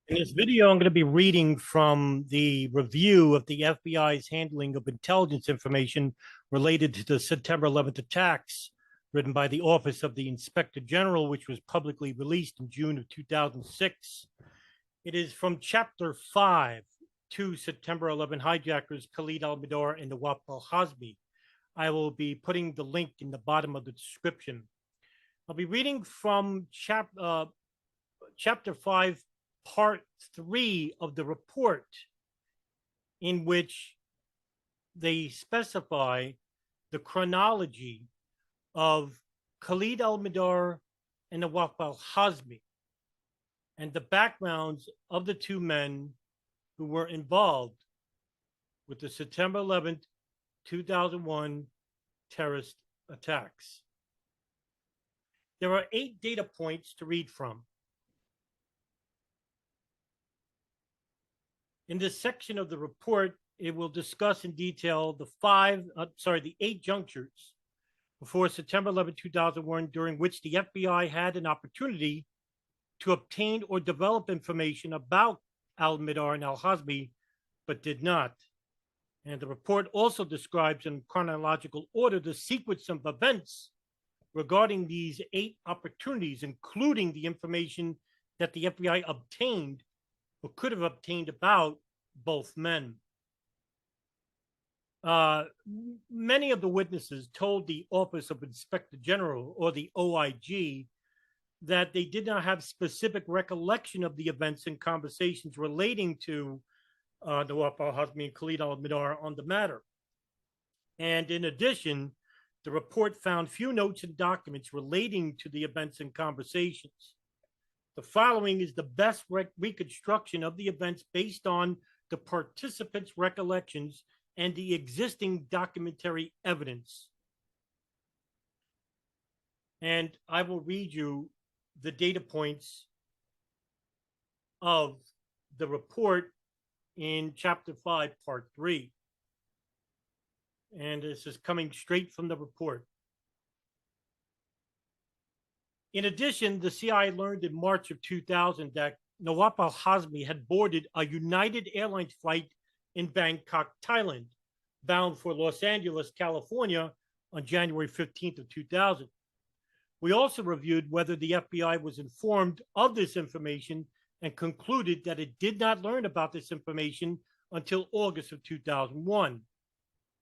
In this video, I'm going to be reading from the review of the FBI's handling of intelligence information related to the September 11th attacks, written by the Office of the Inspector General, which was publicly released in June of 2006. It is from Chapter 5, Two September 11 Hijackers, Khalid al-Mihdhar and Nawaf al-Hazmi. I will be putting the link in the bottom of the description. I'll be reading from Chapter 5, Part 3 of the report, in which they specify the chronology of Khalid al-Mihdhar and Nawaf al-Hazmi and the backgrounds of the two men who were involved with the September 11th, 2001 terrorist attacks. There are 8 data points to read from. In this section of the report, it will discuss in detail the 8 junctures before September 11, 2001, during which the FBI had an opportunity to obtain or develop information about al-Mihdhar and al-Hazmi, but did not. And the report also describes in chronological order the sequence of events regarding these 8 opportunities, including the information that the FBI obtained or could have obtained about both men. Many of the witnesses told the Office of Inspector General, or the OIG, that they did not have specific recollection of the events and conversations relating to Nawaf al-Hazmi and Khalid al-Mihdhar on the matter. And in addition, the report found few notes and documents relating to the events and conversations. The following is the best reconstruction of the events based on the participants' recollections and the existing documentary evidence. And I will read you the data points of the report in Chapter 5, Part 3. And this is coming straight from the report. In addition, the CIA learned in March of 2000 that Nawaf al-Hazmi had boarded a United Airlines flight in Bangkok, Thailand, bound for Los Angeles, California on January 15th of 2000. We also reviewed whether the FBI was informed of this information and concluded that it did not learn about this information until August of 2001.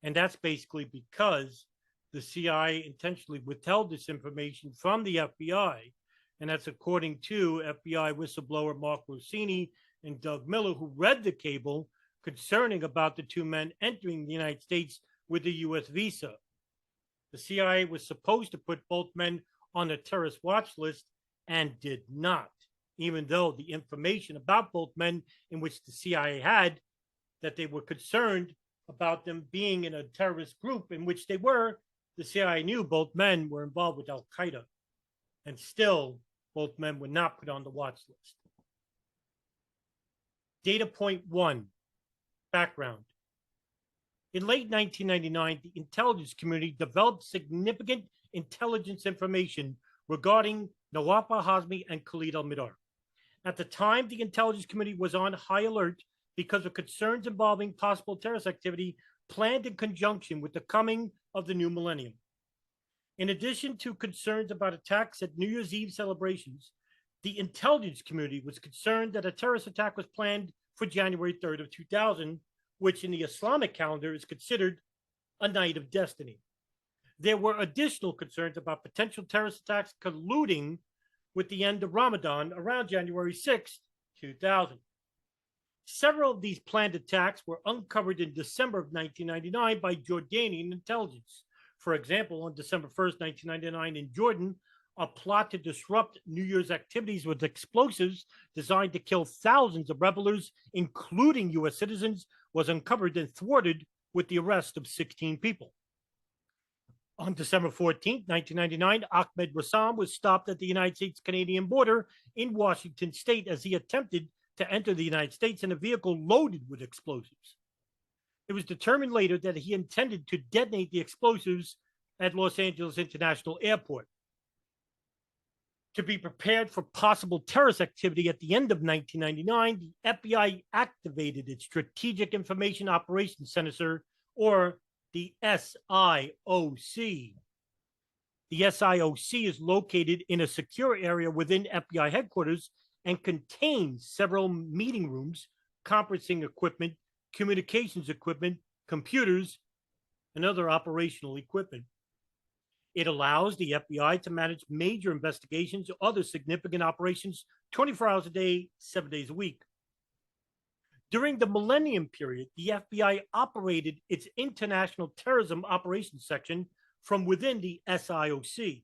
And that's basically because the CIA intentionally withheld this information from the FBI, and that's according to FBI whistleblower Mark Rossini and Doug Miller, who read the cable concerning about the two men entering the United States with a U.S. visa. The CIA was supposed to put both men on a terrorist watch list and did not, even though the information about both men in which the CIA had, that they were concerned about them being in a terrorist group in which they were, the CIA knew both men were involved with al-Qaeda, and still both men were not put on the watch list. Data point 1, background. In late 1999, the intelligence community developed significant intelligence information regarding Nawaf al-Hazmi and Khalid al-Mihdhar. At the time, the intelligence community was on high alert because of concerns involving possible terrorist activity planned in conjunction with the coming of the new millennium. In addition to concerns about attacks at New Year's Eve celebrations, the intelligence community was concerned that a terrorist attack was planned for January 3rd of 2000, which in the Islamic calendar is considered a night of destiny. There were additional concerns about potential terrorist attacks colluding with the end of Ramadan around January 6th, 2000. Several of these planned attacks were uncovered in December of 1999 by Jordanian intelligence. For example, on December 1st, 1999 in Jordan, a plot to disrupt New Year's activities with explosives designed to kill thousands of revelers, including U.S. citizens, was uncovered and thwarted with the arrest of 16 people. On December 14, 1999, Ahmed Rassam was stopped at the United States-Canadian border in Washington state as he attempted to enter the United States in a vehicle loaded with explosives. It was determined later that he intended to detonate the explosives at Los Angeles International Airport. To be prepared for possible terrorist activity at the end of 1999, the FBI activated its Strategic Information Operations Center, or the SIOC. The SIOC is located in a secure area within FBI headquarters and contains several meeting rooms, conferencing equipment, communications equipment, computers, and other operational equipment. It allows the FBI to manage major investigations or other significant operations 24 hours a day, 7 days a week. During the Millennium period, the FBI operated its International Terrorism Operations Section from within the SIOC.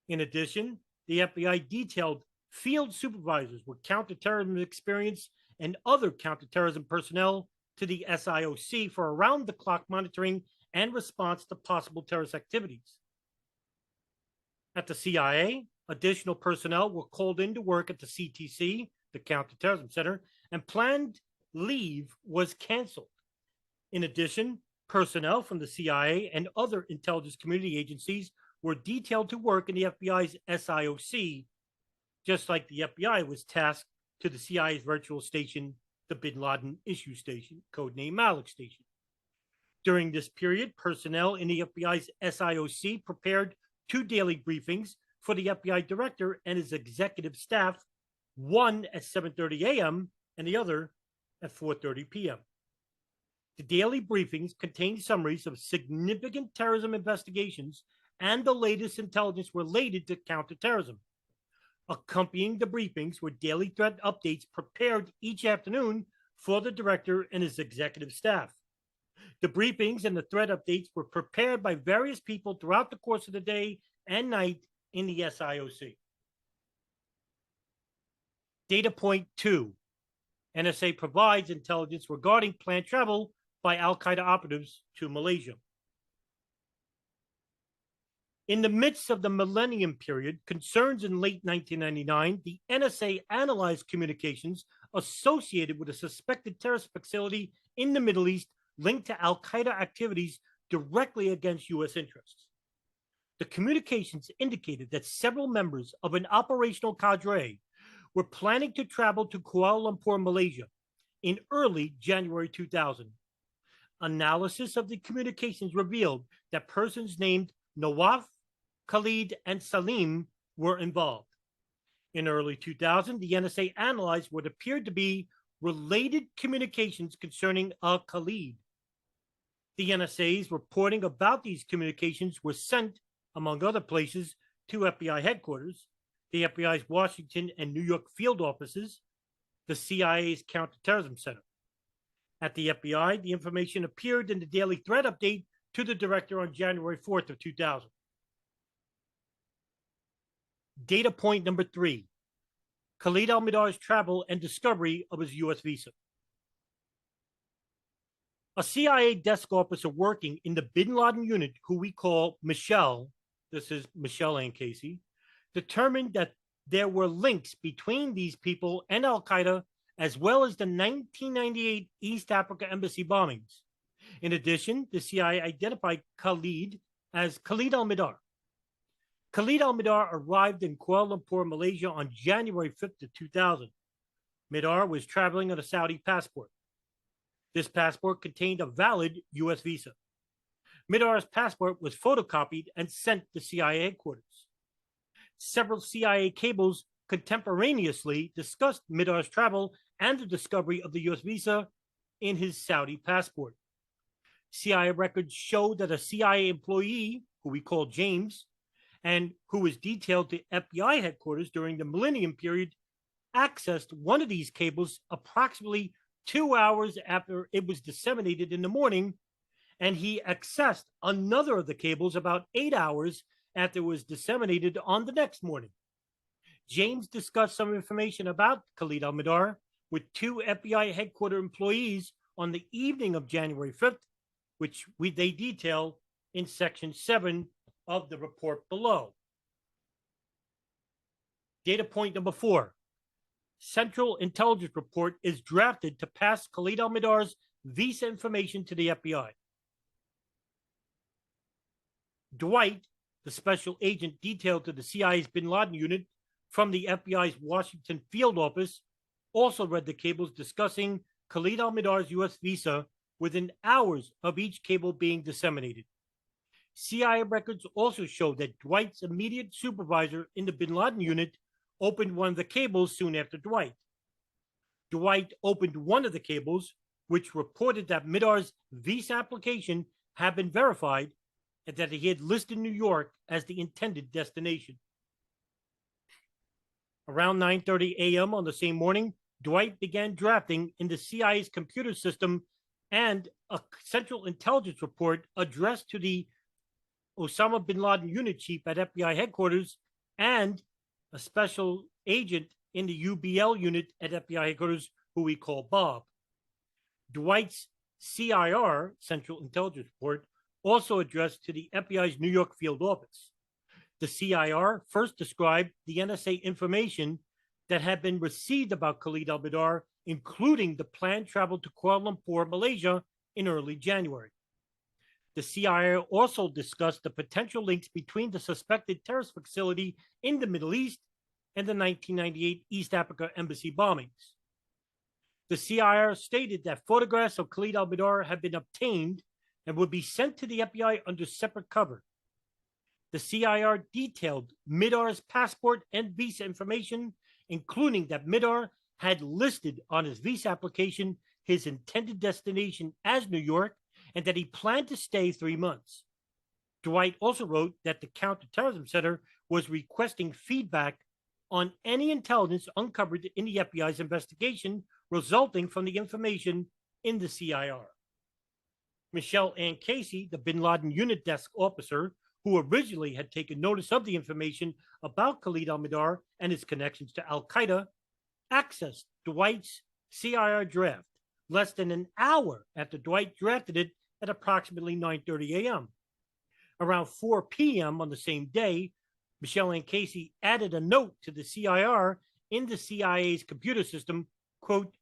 In addition, the FBI detailed field supervisors with counterterrorism experience and other counterterrorism personnel to the SIOC for around-the-clock monitoring and response to possible terrorist activities. At the CIA, additional personnel were called in to work at the CTC, the Counterterrorism Center, and planned leave was canceled. In addition, personnel from the CIA and other intelligence community agencies were detailed to work in the FBI's SIOC, just like the FBI was tasked to the CIA's virtual station, the Bin Laden Issue Station, codenamed Malik Station. During this period, personnel in the FBI's SIOC prepared 2 daily briefings for the FBI director and his executive staff, one at 7:30 a.m. and the other at 4:30 p.m. The daily briefings contained summaries of significant terrorism investigations and the latest intelligence related to counterterrorism. Accompanying the briefings were daily threat updates prepared each afternoon for the director and his executive staff. The briefings and the threat updates were prepared by various people throughout the course of the day and night in the SIOC. Data point 2. NSA provides intelligence regarding planned travel by al-Qaeda operatives to Malaysia. In the midst of the Millennium period, concerns in late 1999, the NSA analyzed communications associated with a suspected terrorist facility in the Middle East linked to al-Qaeda activities directly against U.S. interests. The communications indicated that several members of an operational cadre were planning to travel to Kuala Lumpur, Malaysia, in early January 2000. Analysis of the communications revealed that persons named Nawaf, Khalid, and Salim were involved. In early 2000, the NSA analyzed what appeared to be related communications concerning Khalid. The NSA's reporting about these communications were sent, among other places, to FBI headquarters, the FBI's Washington and New York field offices, the CIA's Counterterrorism Center. At the FBI, the information appeared in the daily threat update to the director on January 4th of 2000. Data point number 3. Khalid al-Mihdhar's travel and discovery of his U.S. visa. A CIA desk officer working in the Bin Laden unit, who we call Michelle, this is Michelle and Casey, determined that there were links between these people and al-Qaeda, as well as the 1998 East Africa embassy bombings. In addition, the CIA identified Khalid as Khalid al-Mihdhar. Khalid al-Mihdhar arrived in Kuala Lumpur, Malaysia on January 5th of 2000. Mihdhar was traveling on a Saudi passport. This passport contained a valid U.S. visa. Mihdhar's passport was photocopied and sent to CIA headquarters. Several CIA cables contemporaneously discussed Mihdhar's travel and the discovery of the U.S. visa in his Saudi passport. CIA records show that a CIA employee, who we call James, and who was detailed to FBI headquarters during the Millennium period, accessed one of these cables approximately 2 hours after it was disseminated in the morning, and he accessed another of the cables about 8 hours after it was disseminated on the next morning. James discussed some information about Khalid al-Mihdhar with 2 FBI headquarters employees on the evening of January 5th, which they detail in section 7 of the report below. Data point number 4. Central Intelligence Report is drafted to pass Khalid al-Mihdhar's visa information to the FBI. Dwight, the special agent detailed to the CIA's Bin Laden unit, from the FBI's Washington field office also read the cables discussing Khalid al-Mihdhar's U.S. visa within hours of each cable being disseminated. CIA records also show that Dwight's immediate supervisor in the bin Laden unit opened one of the cables soon after Dwight. Dwight opened one of the cables, which reported that Mihdhar's visa application had been verified and that he had listed New York as the intended destination. Around 9:30 a.m. on the same morning, Dwight began drafting in the CIA's computer system and a Central Intelligence report addressed to the Osama bin Laden unit chief at FBI headquarters and a special agent in the UBL unit at FBI headquarters who we call Bob. Dwight's CIR, Central Intelligence Report, also addressed to the FBI's New York field office. The CIR first described the NSA information that had been received about Khalid al-Mihdhar, including the planned travel to Kuala Lumpur, Malaysia, in early January. The CIR also discussed the potential links between the suspected terrorist facility in the Middle East and the 1998 East Africa embassy bombings. The CIR stated that photographs of Khalid al-Mihdhar had been obtained and would be sent to the FBI under separate cover. The CIR detailed Mihdhar's passport and visa information, including that Mihdhar had listed on his visa application his intended destination as New York and that he planned to stay 3 months. Dwight also wrote that the Counterterrorism Center was requesting feedback on any intelligence uncovered in the FBI's investigation resulting from the information in the CIR. Michelle Ann Casey, the bin Laden unit desk officer, who originally had taken notice of the information about Khalid al-Mihdhar and his connections to al-Qaeda, accessed Dwight's CIR draft less than an hour after Dwight drafted it at approximately 9:30 a.m. Around 4 p.m. on the same day, Michelle Ann Casey added a note to the CIR in the CIA's computer system, quote,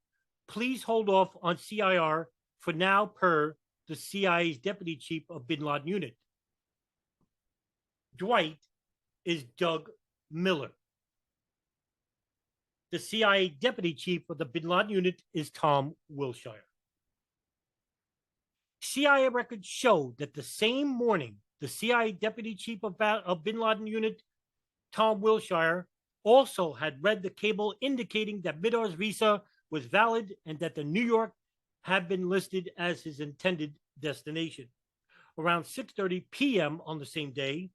"Please hold off on CIR for now per the CIA's deputy chief of bin Laden unit." Dwight is Doug Miller. The CIA deputy chief of the bin Laden unit is Tom Wilshire. CIA records show that the same morning, the CIA deputy chief of bin Laden unit, Tom Wilshire, also had read the cable indicating that Mihdhar's visa was valid and that the New York had been listed as his intended destination. Around 6:30 p.m. on the same day,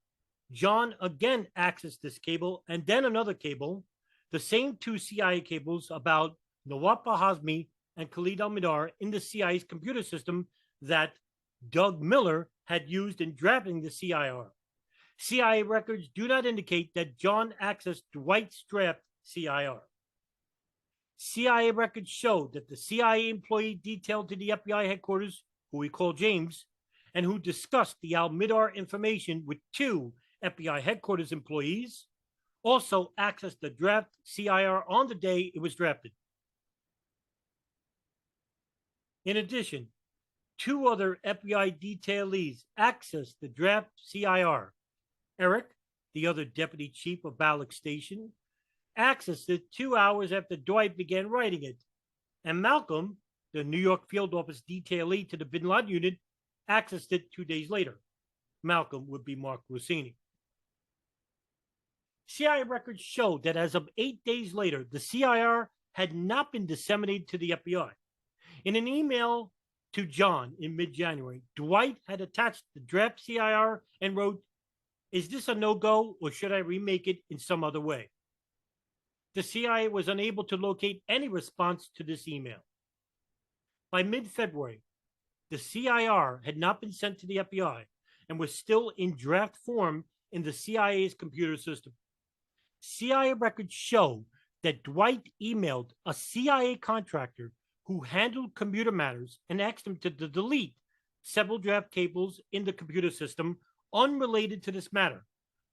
John again accessed this cable and then another cable, the same two CIA cables about Nawaf al-Hazmi and Khalid al-Mihdhar in the CIA's computer system that Doug Miller had used in drafting the CIR. CIA records do not indicate that John accessed Dwight's draft CIR. CIA records show that the CIA employee detailed to the FBI headquarters, who we call James, and who discussed the al-Mihdhar information with two FBI headquarters employees, also accessed the draft CIR on the day it was drafted. In addition, two other FBI detailees accessed the draft CIR. Eric, the other deputy chief of Balak Station, accessed it 2 hours after Dwight began writing it, and Malcolm, the New York field office detailee to the bin Laden unit, accessed it 2 days later. Malcolm would be Mark Rossini. CIA records show that as of 8 days later, the CIR had not been disseminated to the FBI. In an email to John in mid-January, Dwight had attached the draft CIR and wrote, "Is this a no-go or should I remake it in some other way?" The CIA was unable to locate any response to this email. By mid-February, the CIR had not been sent to the FBI and was still in draft form in the CIA's computer system. CIA records show that Dwight emailed a CIA contractor who handled computer matters and asked him to delete several draft cables in the computer system unrelated to this matter,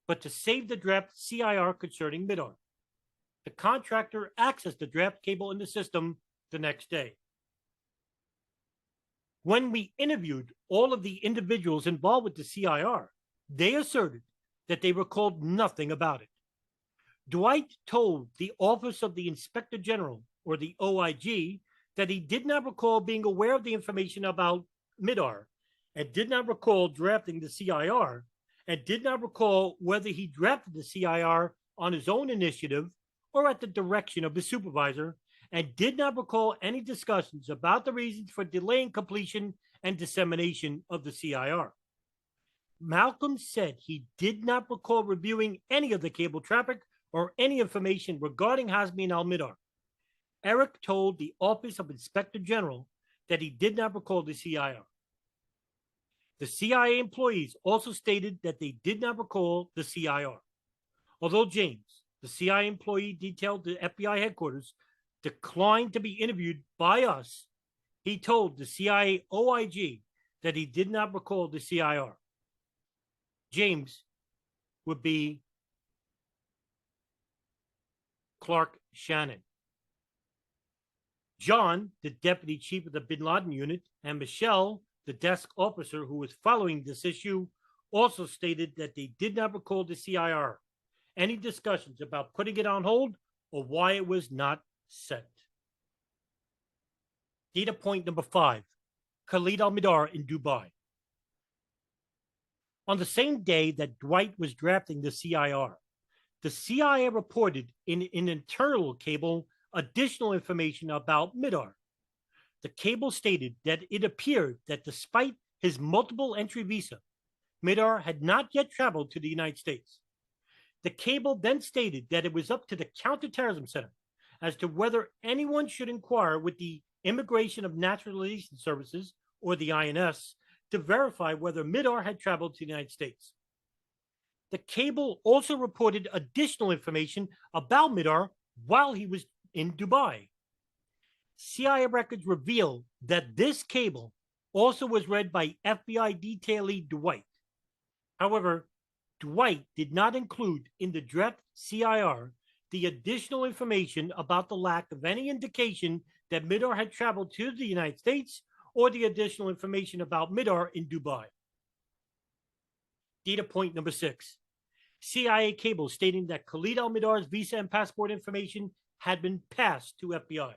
but to save the draft CIR concerning Mihdhar. The contractor accessed the draft cable in the system the next day. When we interviewed all of the individuals involved with the CIR, they asserted that they recalled nothing about it. Dwight told the Office of the Inspector General, or the OIG, that he did not recall being aware of the information about Mihdhar and did not recall drafting the CIR and did not recall whether he drafted the CIR on his own initiative or at the direction of his supervisor, and did not recall any discussions about the reasons for delaying completion and dissemination of the CIR. Malcolm said he did not recall reviewing any of the cable traffic or any information regarding Hazmi and al-Mihdhar. Eric told the Office of Inspector General that he did not recall the CIR. The CIA employees also stated that they did not recall the CIR. Although James, the CIA employee detailed to FBI headquarters, declined to be interviewed by us, he told the CIA OIG that he did not recall the CIR. James would be Clark Shannon. John, the deputy chief of the Bin Laden unit, and Michelle, the desk officer who was following this issue, also stated that they did not recall the CIR, any discussions about putting it on hold, or why it was not sent. Data point number 5, Khalid al-Mihdhar in Dubai. On the same day that Dwight was drafting the CIR, the CIA reported in an internal cable additional information about Mihdhar. The cable stated that it appeared that despite his multiple entry visa, Mihdhar had not yet traveled to the United States. The cable then stated that it was up to the Counterterrorism Center as to whether anyone should inquire with the Immigration of Naturalization Services, or the INS, to verify whether Mihdhar had traveled to the United States. The cable also reported additional information about Mihdhar while he was in Dubai. CIA records reveal that this cable also was read by FBI detailee Dwight. However, Dwight did not include in the draft CIR the additional information about the lack of any indication that Mihdhar had traveled to the United States or the additional information about Mihdhar in Dubai. Data point number 6. CIA cable stating that Khalid al-Mihdhar's visa and passport information had been passed to FBI.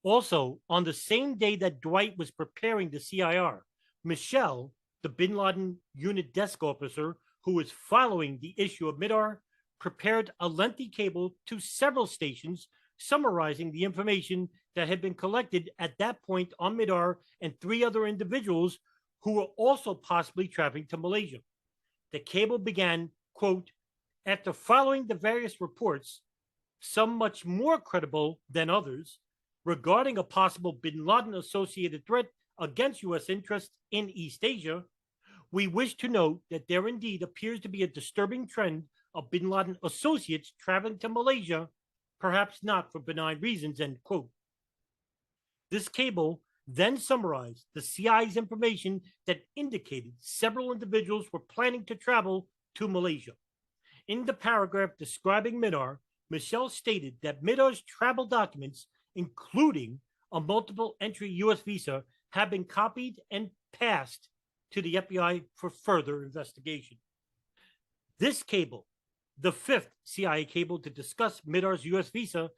Also, on the same day that Dwight was preparing the CIR, Michelle, the Bin Laden unit desk officer who was following the issue of Mihdhar, prepared a lengthy cable to several stations summarizing the information that had been collected at that point on Mihdhar and 3 other individuals who were also possibly traveling to Malaysia. The cable began, quote, after following the various reports, some much more credible than others, regarding a possible Bin Laden-associated threat against U.S. interests in East Asia, we wish to note that there indeed appears to be a disturbing trend of Bin Laden associates traveling to Malaysia, perhaps not for benign reasons, end quote. This cable then summarized the CIA's information that indicated several individuals were planning to travel to Malaysia. In the paragraph describing Mihdhar, Michelle stated that Mihdhar's travel documents, including a multiple entry U.S. visa, have been copied and passed to the FBI for further investigation. This cable, the 5th CIA cable to discuss Mihdhar's U.S. visa,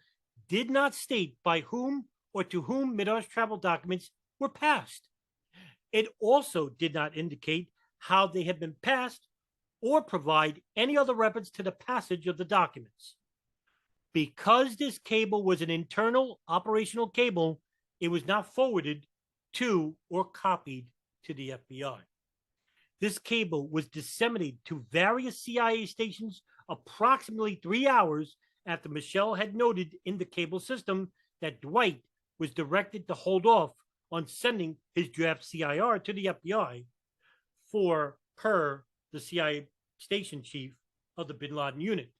did not state by whom or to whom Mihdhar's travel documents were passed. It also did not indicate how they had been passed or provide any other reference to the passage of the documents. Because this cable was an internal operational cable, it was not forwarded to or copied to the FBI. This cable was disseminated to various CIA stations approximately 3 hours after Michelle had noted in the cable system that Dwight was directed to hold off on sending his draft CIR to the FBI for her, the CIA station chief of the Bin Laden unit.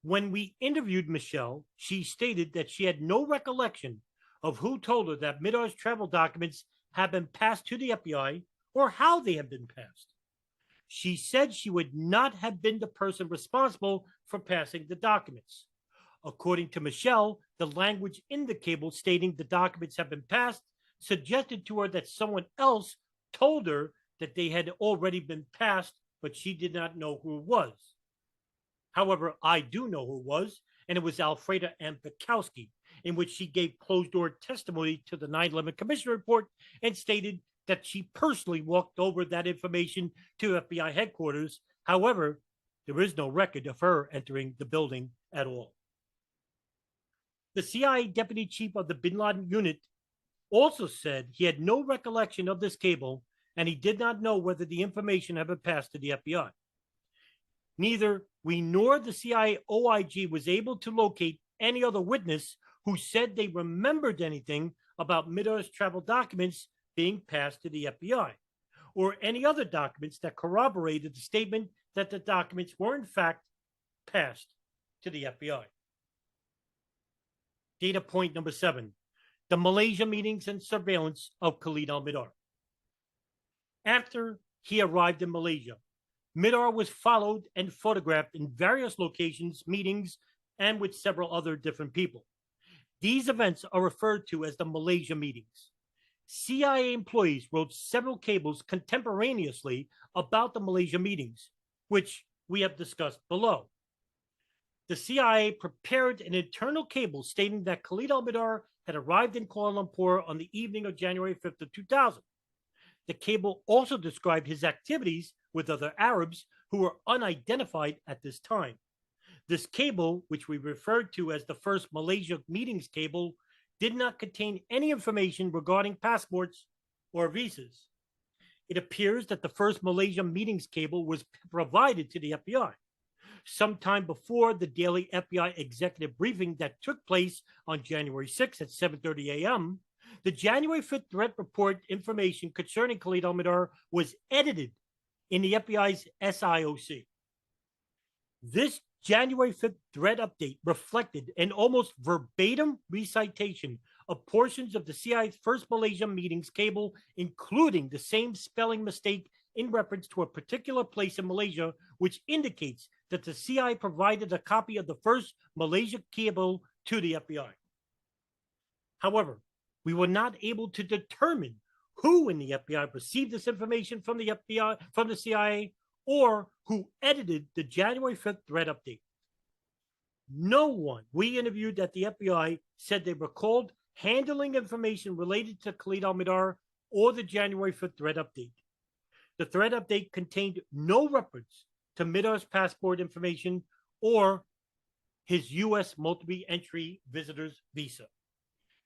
When we interviewed Michelle, she stated that she had no recollection of who told her that Mihdhar's travel documents had been passed to the FBI or how they had been passed. She said she would not have been the person responsible for passing the documents. According to Michelle, the language in the cable stating the documents have been passed suggested to her that someone else told her that they had already been passed, but she did not know who it was. However, I do know who it was, and it was Alfreda M. Bukowski, in which she gave closed-door testimony to the 9/11 Commission report and stated that she personally walked over that information to FBI headquarters. However, there is no record of her entering the building at all. The CIA deputy chief of the bin Laden unit also said he had no recollection of this cable and he did not know whether the information had been passed to the FBI. Neither we nor the CIA OIG was able to locate any other witness who said they remembered anything about Mihdhar's travel documents being passed to the FBI, or any other documents that corroborated the statement that the documents were in fact passed to the FBI. Data point number 7, the Malaysia meetings and surveillance of Khalid al-Mihdhar. After he arrived in Malaysia, Mihdhar was followed and photographed in various locations, meetings, and with several other different people. These events are referred to as the Malaysia meetings. CIA employees wrote several cables contemporaneously about the Malaysia meetings, which we have discussed below. The CIA prepared an internal cable stating that Khalid al-Mihdhar had arrived in Kuala Lumpur on the evening of January 5th of 2000. The cable also described his activities with other Arabs who were unidentified at this time. This cable, which we referred to as the first Malaysia meetings cable, did not contain any information regarding passports or visas. It appears that the first Malaysia meetings cable was provided to the FBI sometime before the daily FBI executive briefing that took place on January 6th at 7:30 a.m. The January 5th threat report information concerning Khalid al-Mihdhar was edited in the FBI's SIOC. This January 5th threat update reflected an almost verbatim recitation of portions of the CIA's first Malaysia meetings cable, including the same spelling mistake in reference to a particular place in Malaysia, which indicates that the CIA provided a copy of the first Malaysia cable to the FBI. However, we were not able to determine who in the FBI received this information from the CIA, or who edited the January 5th threat update. No one we interviewed at the FBI said they recalled handling information related to Khalid al-Mihdhar or the January 5th threat update. The threat update contained no reference to Mihdhar's passport information or his U.S. multi-entry visitor's visa.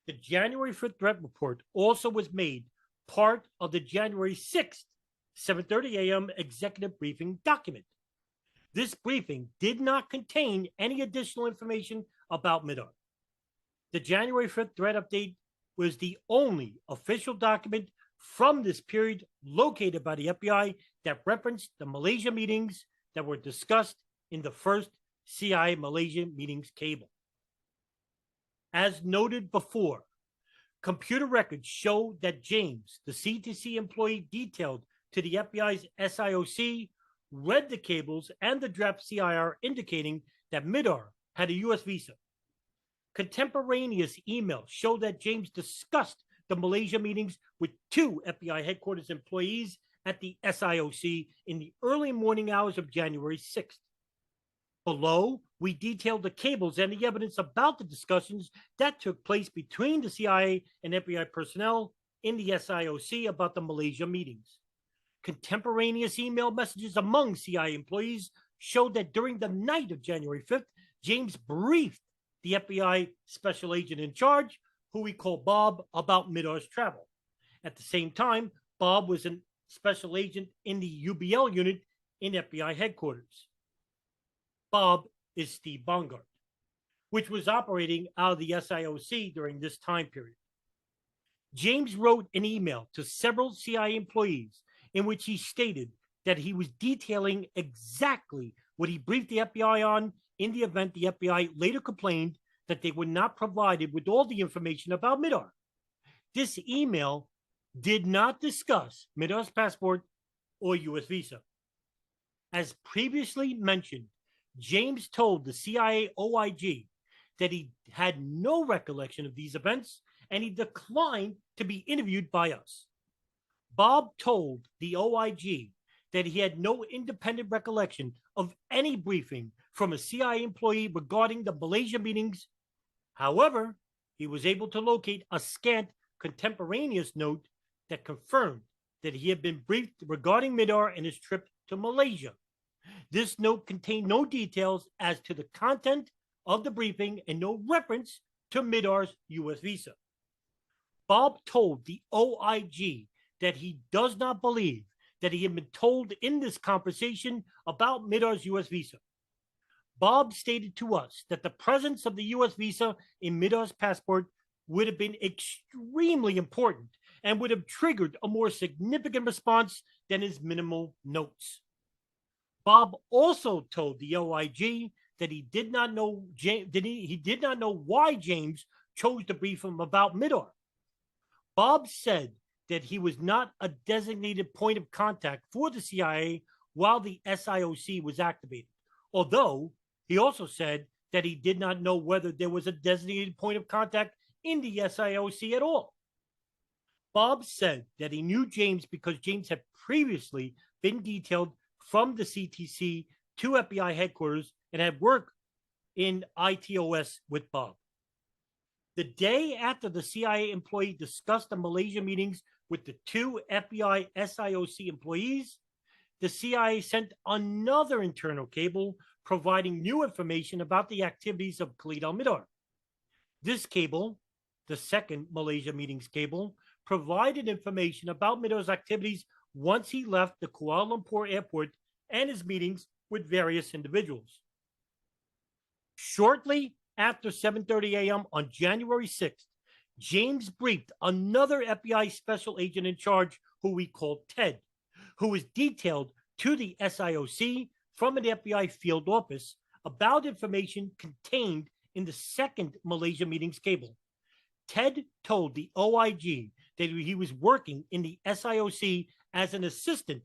The January 5th threat report also was made part of the January 6th, 7:30 a.m. executive briefing document. This briefing did not contain any additional information about Mihdhar. The January 5th threat update was the only official document from this period located by the FBI that referenced the Malaysia meetings that were discussed in the first CIA Malaysia meetings cable. As noted before, computer records show that James, the CTC employee detailed to the FBI's SIOC, read the cables and the draft CIR indicating that Mihdhar had a U.S. visa. Contemporaneous emails show that James discussed the Malaysia meetings with 2 FBI headquarters employees at the SIOC in the early morning hours of January 6th. Below, we detailed the cables and the evidence about the discussions that took place between the CIA and FBI personnel in the SIOC about the Malaysia meetings. Contemporaneous email messages among CIA employees showed that during the night of January 5th, James briefed the FBI special agent in charge, who we call Bob, about Mihdhar's travel. At the same time, Bob was a special agent in the UBL unit in FBI headquarters. Bob is Steve Bongard, which was operating out of the SIOC during this time period. James wrote an email to several CIA employees in which he stated that he was detailing exactly what he briefed the FBI on in the event the FBI later complained that they were not provided with all the information about Mihdhar. This email did not discuss Mihdhar's passport or U.S. visa. As previously mentioned, James told the CIA OIG that he had no recollection of these events and he declined to be interviewed by us. Bob told the OIG that he had no independent recollection of any briefing from a CIA employee regarding the Malaysia meetings. However, he was able to locate a scant contemporaneous note that confirmed that he had been briefed regarding Mihdhar and his trip to Malaysia. This note contained no details as to the content of the briefing and no reference to Mihdhar's U.S. visa. Bob told the OIG that he does not believe that he had been told in this conversation about Mihdhar's U.S. visa. Bob stated to us that the presence of the U.S. visa in Mihdhar's passport would have been extremely important and would have triggered a more significant response than his minimal notes. Bob also told the OIG that he did not know he did not know why James chose to brief him about Mihdhar. Bob said that he was not a designated point of contact for the CIA while the SIOC was activated, although he also said that he did not know whether there was a designated point of contact in the SIOC at all. Bob said that he knew James because James had previously been detailed from the CTC to FBI headquarters and had worked in ITOS with Bob. The day after the CIA employee discussed the Malaysia meetings with the two FBI SIOC employees, the CIA sent another internal cable providing new information about the activities of Khalid al-Mihdhar. This cable, the second Malaysia meetings cable, provided information about Mihdhar's activities once he left the Kuala Lumpur airport and his meetings with various individuals. Shortly after 7:30 a.m. on January 6th, James briefed another FBI special agent in charge who we called Ted, who was detailed to the SIOC from an FBI field office about information contained in the second Malaysia meetings cable. Ted told the OIG that he was working in the SIOC as an assistant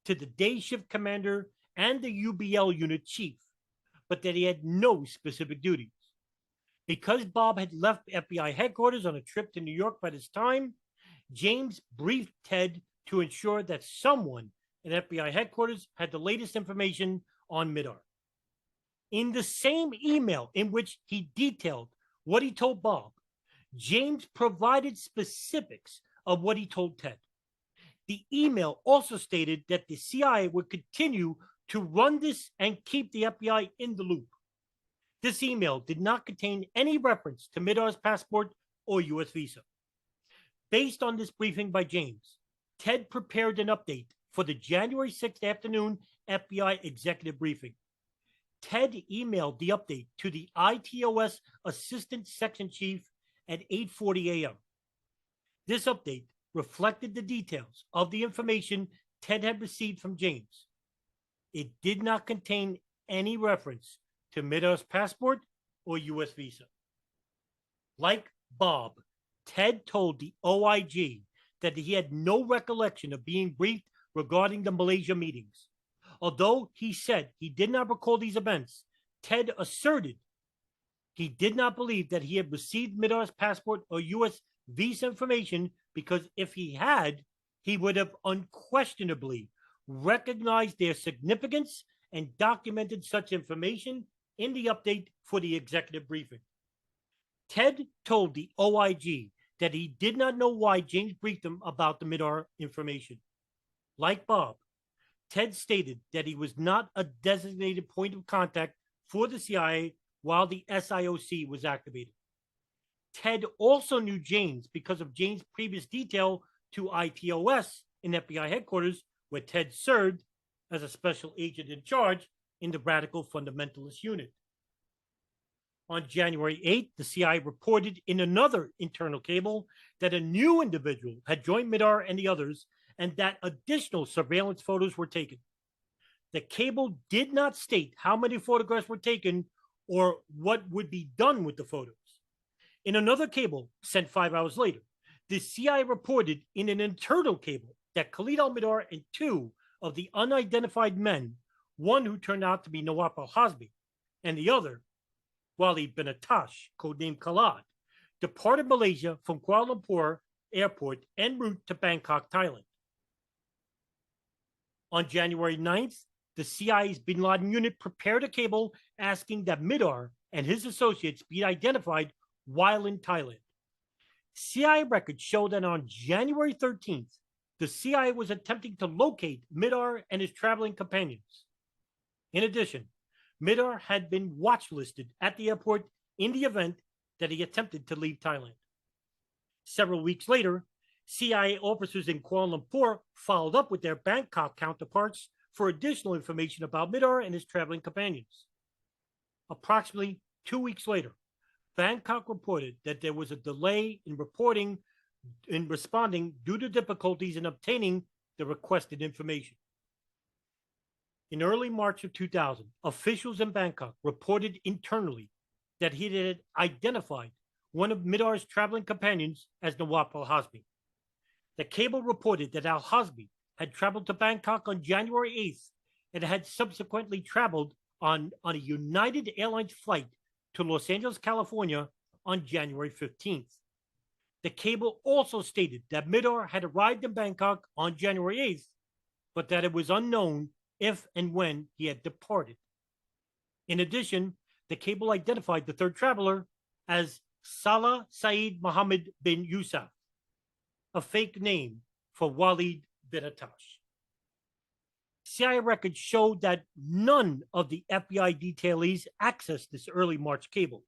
to the day shift commander and the UBL unit chief, but that he had no specific duties. Because Bob had left FBI headquarters on a trip to New York by this time, James briefed Ted to ensure that someone at FBI headquarters had the latest information on Mihdhar. In the same email in which he detailed what he told Bob, James provided specifics of what he told Ted. The email also stated that the CIA would continue to run this and keep the FBI in the loop. This email did not contain any reference to Mihdhar's passport or U.S. visa. Based on this briefing by James, Ted prepared an update for the January 6th afternoon FBI executive briefing. Ted emailed the update to the ITOS Assistant Section Chief at 8:40 a.m. This update reflected the details of the information Ted had received from James. It did not contain any reference to Mihdhar's passport or U.S. visa. Like Bob, Ted told the OIG that he had no recollection of being briefed regarding the Malaysia meetings. Although he said he did not recall these events, Ted asserted he did not believe that he had received Mihdhar's passport or U.S. visa information because if he had, he would have unquestionably recognized their significance and documented such information in the update for the executive briefing. Ted told the OIG that he did not know why James briefed him about the Mihdhar information. Like Bob, Ted stated that he was not a designated point of contact for the CIA while the SIOC was activated. Ted also knew James because of James' previous detail to ITOS in FBI headquarters, where Ted served as a special agent in charge in the radical fundamentalist unit. On January 8th, the CIA reported in another internal cable that a new individual had joined Mihdhar and the others, and that additional surveillance photos were taken. The cable did not state how many photographs were taken or what would be done with the photos. In another cable sent 5 hours later, the CIA reported in an internal cable that Khalid al-Mihdhar and two of the unidentified men, one who turned out to be Nawaf al-Hazmi, and the other, Wali bin Atash, codenamed Khalid, departed Malaysia from Kuala Lumpur airport en route to Bangkok, Thailand. On January 9th, the CIA's bin Laden unit prepared a cable asking that Mihdhar and his associates be identified while in Thailand. CIA records show that on January 13th, the CIA was attempting to locate Mihdhar and his traveling companions. In addition, Mihdhar had been watch listed at the airport in the event that he attempted to leave Thailand. Several weeks later, CIA officers in Kuala Lumpur followed up with their Bangkok counterparts for additional information about Mihdhar and his traveling companions. Approximately 2 weeks later, Bangkok reported that there was a delay in responding due to difficulties in obtaining the requested information. In early March of 2000, officials in Bangkok reported internally that he had identified one of Mihdhar's traveling companions as Nawaf al-Hazmi. The cable reported that al-Hazmi had traveled to Bangkok on January 8th and had subsequently traveled on a United Airlines flight to Los Angeles, California on January 15th. The cable also stated that Mihdhar had arrived in Bangkok on January 8th, but that it was unknown if and when he had departed. In addition, the cable identified the third traveler as Salah Saeed Mohammed bin Yusuf, a fake name for Walid bin Attash. CIA records showed that none of the FBI detailees accessed this early March cable.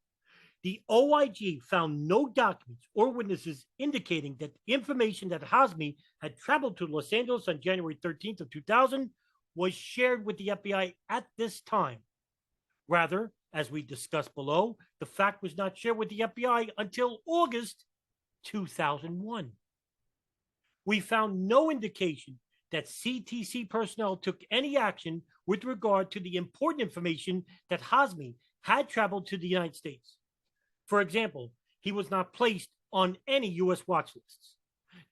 The OIG found no documents or witnesses indicating that the information that Hazmi had traveled to Los Angeles on January 13th of 2000 was shared with the FBI at this time. Rather, as we discussed below, the fact was not shared with the FBI until August 2001. We found no indication that CTC personnel took any action with regard to the important information that Hazmi had traveled to the United States. For example, he was not placed on any U.S. watch lists.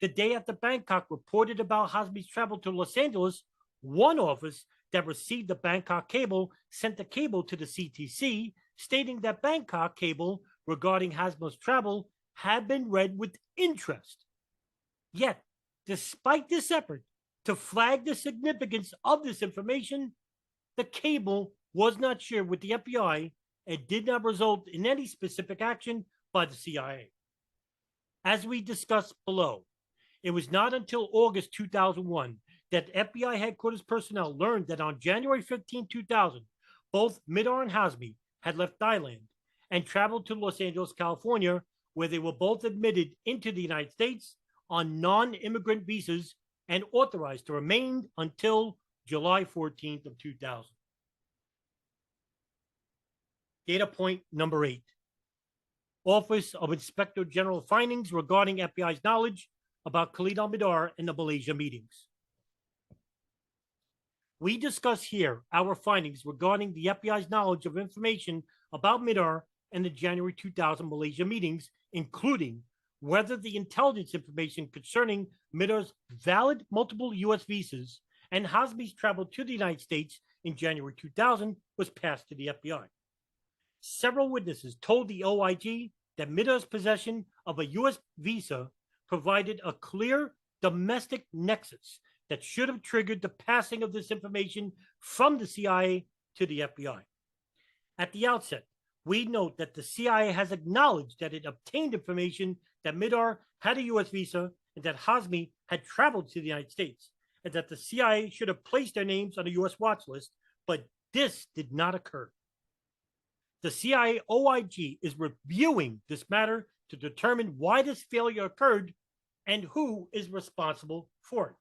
The day after Bangkok reported about Hazmi's travel to Los Angeles, one office that received the Bangkok cable sent a cable to the CTC stating that Bangkok cable regarding Hazmi's travel had been read with interest. Yet, despite this effort to flag the significance of this information, the cable was not shared with the FBI and did not result in any specific action by the CIA. As we discussed below, it was not until August 2001 that FBI headquarters personnel learned that on January 15, 2000, both Mihdhar and Hazmi had left Thailand and traveled to Los Angeles, California, where they were both admitted into the United States on non-immigrant visas and authorized to remain until July 14th of 2000. Data point number 8. Office of Inspector General findings regarding FBI's knowledge about Khalid al-Mihdhar and the Malaysia meetings. We discuss here our findings regarding the FBI's knowledge of information about Mihdhar and the January 2000 Malaysia meetings, including whether the intelligence information concerning Mihdhar's valid multiple U.S. visas and Hazmi's travel to the United States in January 2000 was passed to the FBI. Several witnesses told the OIG that Mihdhar's possession of a U.S. visa provided a clear domestic nexus that should have triggered the passing of this information from the CIA to the FBI. At the outset, we note that the CIA has acknowledged that it obtained information that Mihdhar had a U.S. visa and that Hazmi had traveled to the United States, and that the CIA should have placed their names on a U.S. watch list, but this did not occur. The CIA OIG is reviewing this matter to determine why this failure occurred and who is responsible for it.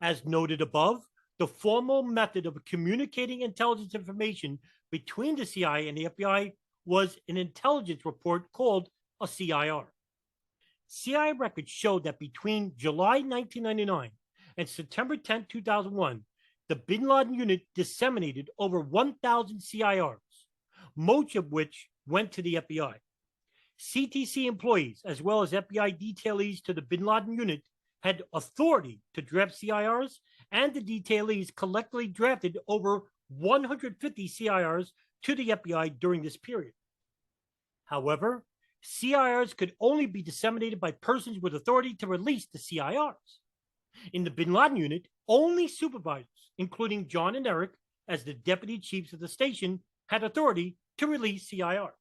As noted above, the formal method of communicating intelligence information between the CIA and the FBI was an intelligence report called a CIR. CIA records showed that between July 1999 and September 10, 2001, the Bin Laden unit disseminated over 1,000 CIRs, most of which went to the FBI. CTC employees, as well as FBI detailees to the Bin Laden unit, had authority to draft CIRs, and the detailees collectively drafted over 150 CIRs to the FBI during this period. However, CIRs could only be disseminated by persons with authority to release the CIRs. In the Bin Laden unit, only supervisors including John and Eric, as the deputy chiefs of the station, had authority to release CIRs.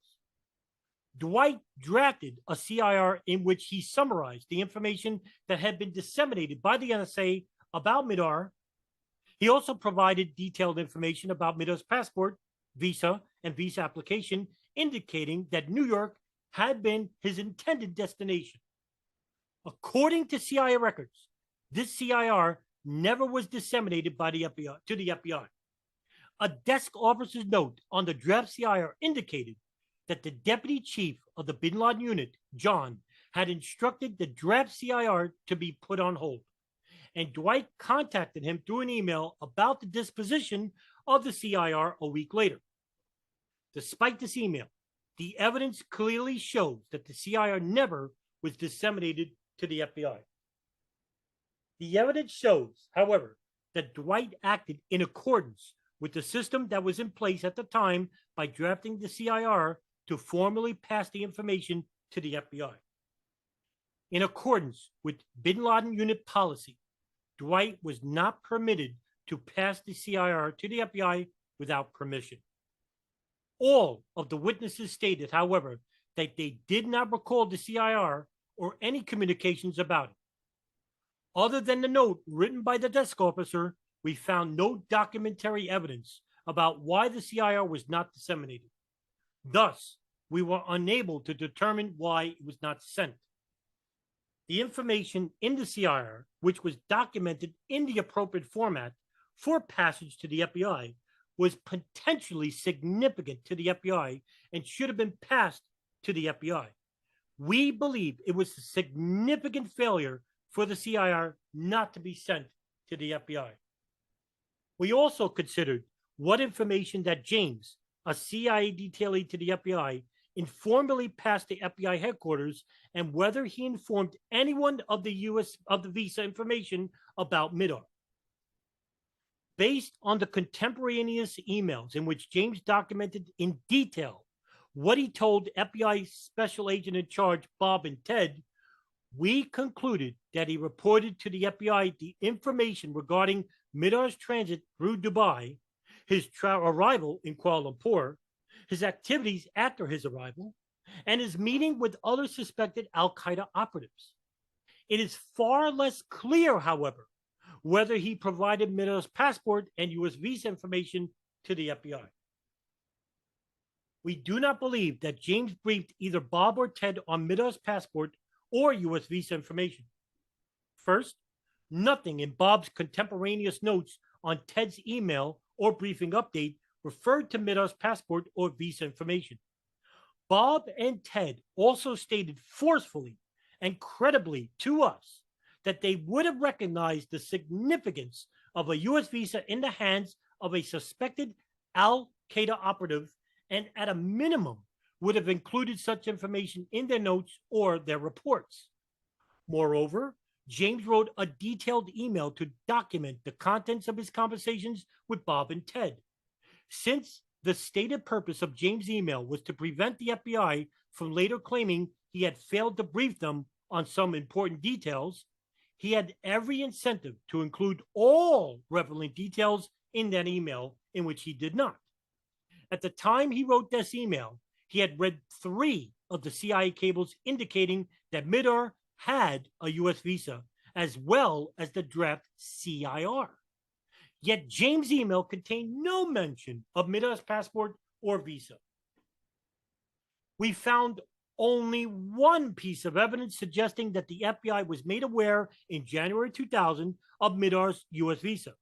Dwight drafted a CIR in which he summarized the information that had been disseminated by the NSA about Mihdhar. He also provided detailed information about Mihdhar's passport, visa, and visa application, indicating that New York had been his intended destination. According to CIA records, this CIR never was disseminated by the FBI to the FBI. A desk officer's note on the draft CIR indicated that the deputy chief of the bin Laden unit, John, had instructed the draft CIR to be put on hold, and Dwight contacted him through an email about the disposition of the CIR a week later. Despite this email, the evidence clearly shows that the CIR never was disseminated to the FBI. The evidence shows, however, that Dwight acted in accordance with the system that was in place at the time by drafting the CIR to formally pass the information to the FBI. In accordance with bin Laden unit policy, Dwight was not permitted to pass the CIR to the FBI without permission. All of the witnesses stated, however, that they did not recall the CIR or any communications about it. Other than the note written by the desk officer, we found no documentary evidence about why the CIR was not disseminated. Thus, we were unable to determine why it was not sent. The information in the CIR, which was documented in the appropriate format for passage to the FBI, was potentially significant to the FBI and should have been passed to the FBI. We believe it was a significant failure for the CIR not to be sent to the FBI. We also considered what information that James, a CIA detailee to the FBI, informally passed the FBI headquarters, and whether he informed anyone of the visa information about Mihdhar. Based on the contemporaneous emails in which James documented in detail what he told FBI Special Agent in Charge Bob and Ted, we concluded that he reported to the FBI the information regarding Mihdhar's transit through Dubai, his arrival in Kuala Lumpur, his activities after his arrival, and his meeting with other suspected al-Qaeda operatives. It is far less clear, however, whether he provided Mihdhar's passport and U.S. visa information to the FBI. We do not believe that James briefed either Bob or Ted on Mihdhar's passport or U.S. visa information. First, nothing in Bob's contemporaneous notes on Ted's email or briefing update referred to Mihdhar's passport or visa information. Bob and Ted also stated forcefully and credibly to us that they would have recognized the significance of a U.S. visa in the hands of a suspected al-Qaeda operative, and at a minimum would have included such information in their notes or their reports. Moreover, James wrote a detailed email to document the contents of his conversations with Bob and Ted. Since the stated purpose of James' email was to prevent the FBI from later claiming he had failed to brief them on some important details, he had every incentive to include all relevant details in that email, in which he did not. At the time he wrote this email, he had read 3 of the CIA cables indicating that Mihdhar had a U.S. visa, as well as the draft CIR. Yet James' email contained no mention of Mihdhar's passport or visa. We found only one piece of evidence suggesting that the FBI was made aware in January 2000 of Mihdhar's U.S. visa.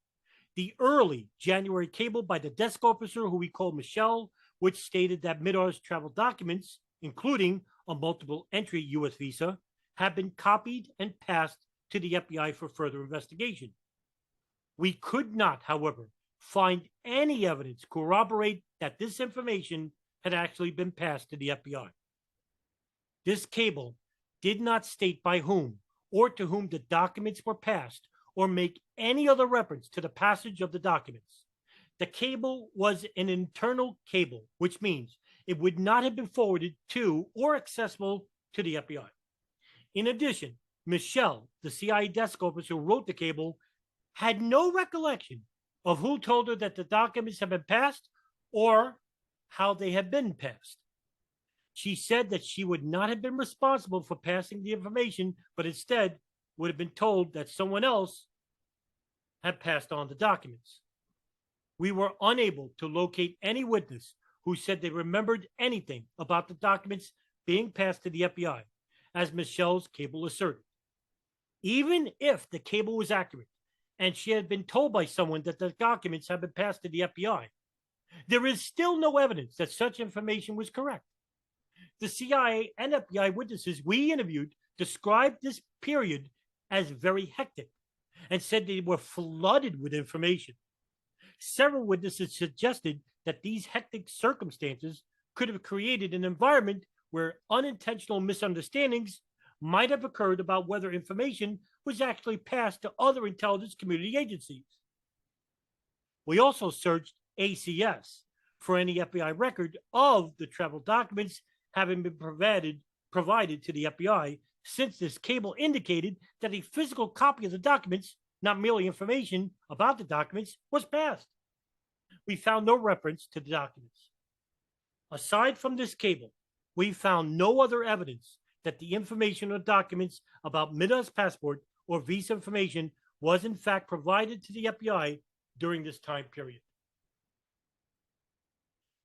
The early January cable by the desk officer, who we called Michelle, which stated that Mihdhar's travel documents, including a multiple entry U.S. visa, have been copied and passed to the FBI for further investigation. We could not, however, find any evidence to corroborate that this information had actually been passed to the FBI. This cable did not state by whom or to whom the documents were passed or make any other reference to the passage of the documents. The cable was an internal cable, which means it would not have been forwarded to or accessible to the FBI. In addition, Michelle, the CIA desk officer who wrote the cable, had no recollection of who told her that the documents had been passed or how they had been passed. She said that she would not have been responsible for passing the information, but instead would have been told that someone else had passed on the documents. We were unable to locate any witness who said they remembered anything about the documents being passed to the FBI, as Michelle's cable asserted. Even if the cable was accurate and she had been told by someone that the documents had been passed to the FBI, there is still no evidence that such information was correct. The CIA and FBI witnesses we interviewed described this period as very hectic and said they were flooded with information. Several witnesses suggested that these hectic circumstances could have created an environment where unintentional misunderstandings might have occurred about whether information was actually passed to other intelligence community agencies. We also searched ACS for any FBI record of the travel documents having been provided to the FBI, since this cable indicated that a physical copy of the documents, not merely information about the documents, was passed. We found no reference to the documents. Aside from this cable, we found no other evidence that the information or documents about Mihdhar's passport or visa information was in fact provided to the FBI during this time period.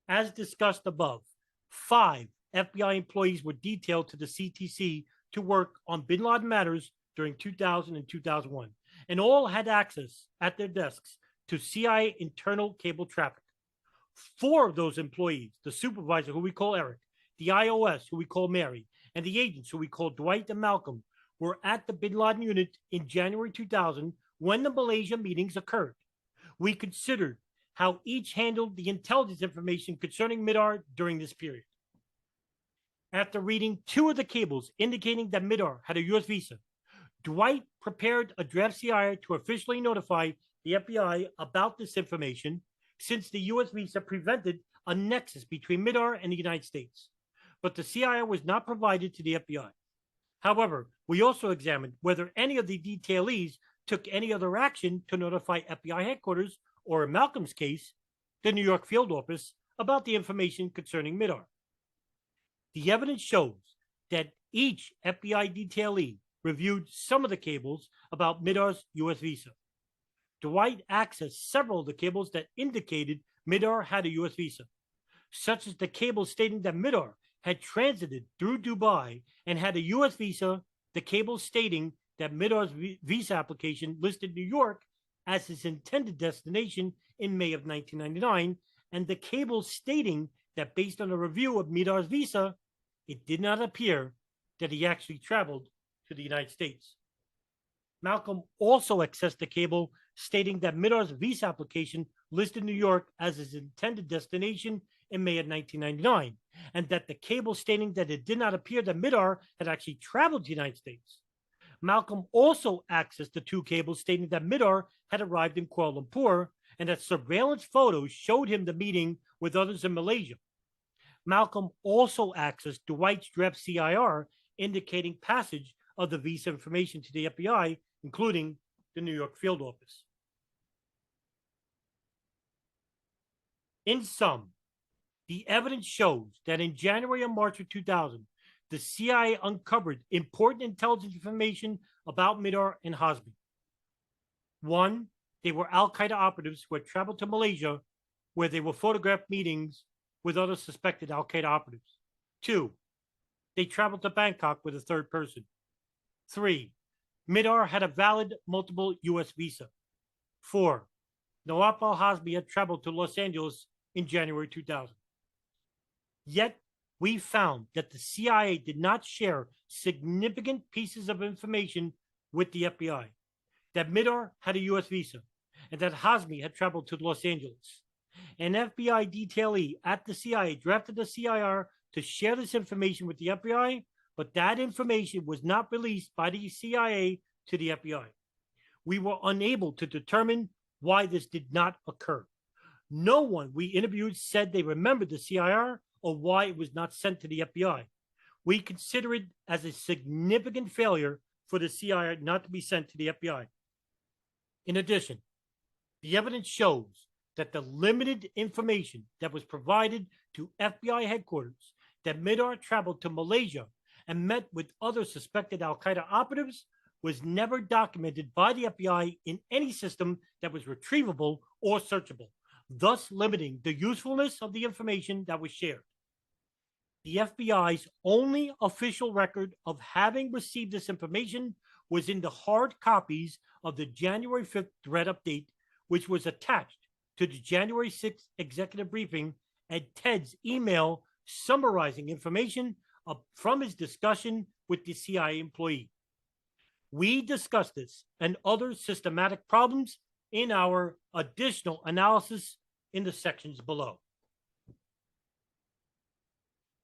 As discussed above, 5 FBI employees were detailed to the CTC to work on bin Laden matters during 2000 and 2001, and all had access at their desks to CIA internal cable traffic. 4 of those employees, the supervisor, who we call Eric, the IOS, who we call Mary, and the agents, who we call Dwight and Malcolm, were at the bin Laden unit in January 2000 when the Malaysia meetings occurred. We considered how each handled the intelligence information concerning Mihdhar during this period. After reading 2 of the cables indicating that Mihdhar had a U.S. visa, Dwight prepared a draft CIR to officially notify the FBI about this information, since the U.S. visa prevented a nexus between Mihdhar and the United States. But the CIR was not provided to the FBI. However, we also examined whether any of the detailees took any other action to notify FBI headquarters, or in Malcolm's case, the New York field office, about the information concerning Mihdhar. The evidence shows that each FBI detailee reviewed some of the cables about Mihdhar's U.S. visa. Dwight accessed several of the cables that indicated Mihdhar had a U.S. visa, such as the cable stating that Mihdhar had transited through Dubai and had a U.S. visa, the cable stating that Mihdhar's visa application listed New York as his intended destination in May of 1999, and the cable stating that based on a review of Mihdhar's visa, it did not appear that he actually traveled to the United States. Malcolm also accessed the cable stating that Mihdhar's visa application listed New York as his intended destination in May of 1999, and that the cable stating that it did not appear that Mihdhar had actually traveled to the United States. Malcolm also accessed the 2 cables stating that Mihdhar had arrived in Kuala Lumpur and that surveillance photos showed him the meeting with others in Malaysia. Malcolm also accessed Dwight's draft CIR indicating passage of the visa information to the FBI, including the New York field office. In sum, the evidence shows that in January and March of 2000, the CIA uncovered important intelligence information about Mihdhar and Hazmi. 1, they were al-Qaeda operatives who had traveled to Malaysia, where they were photographed meetings with other suspected al-Qaeda operatives. 2, they traveled to Bangkok with a 3rd person. 3, Mihdhar had a valid multiple U.S. visa. 4, Nawaf al-Hazmi had traveled to Los Angeles in January 2000. Yet, we found that the CIA did not share significant pieces of information with the FBI, that Mihdhar had a U.S. visa, and that Hazmi had traveled to Los Angeles. An FBI detailee at the CIA drafted the CIR to share this information with the FBI, but that information was not released by the CIA to the FBI. We were unable to determine why this did not occur. No one we interviewed said they remembered the CIR or why it was not sent to the FBI. We consider it as a significant failure for the CIR not to be sent to the FBI. In addition, The evidence shows that the limited information that was provided to FBI headquarters that Mihdhar traveled to Malaysia and met with other suspected Al Qaeda operatives was never documented by the FBI in any system that was retrievable or searchable, thus limiting the usefulness of the information that was shared. The FBI's only official record of having received this information was in the hard copies of the January 5th threat update, which was attached to the January 6th executive briefing and Ted's email summarizing information from his discussion with the CIA employee. We discussed this and other systematic problems in our additional analysis in the sections below.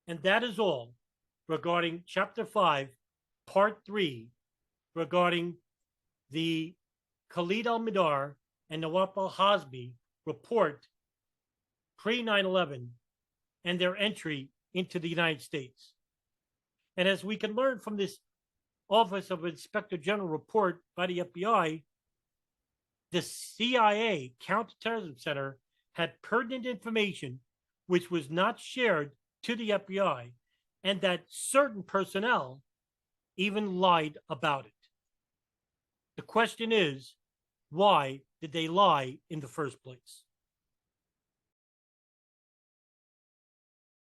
And that is all regarding Chapter 5, Part 3, regarding the Khalid al-Mihdhar and Nawaf al-Hazmi report pre-9/11 and their entry into the United States. And as we can learn from this Office of Inspector General report by the FBI, the CIA Counterterrorism Center had pertinent information which was not shared to the FBI, and that certain personnel even lied about it. The question is, why did they lie in the first place?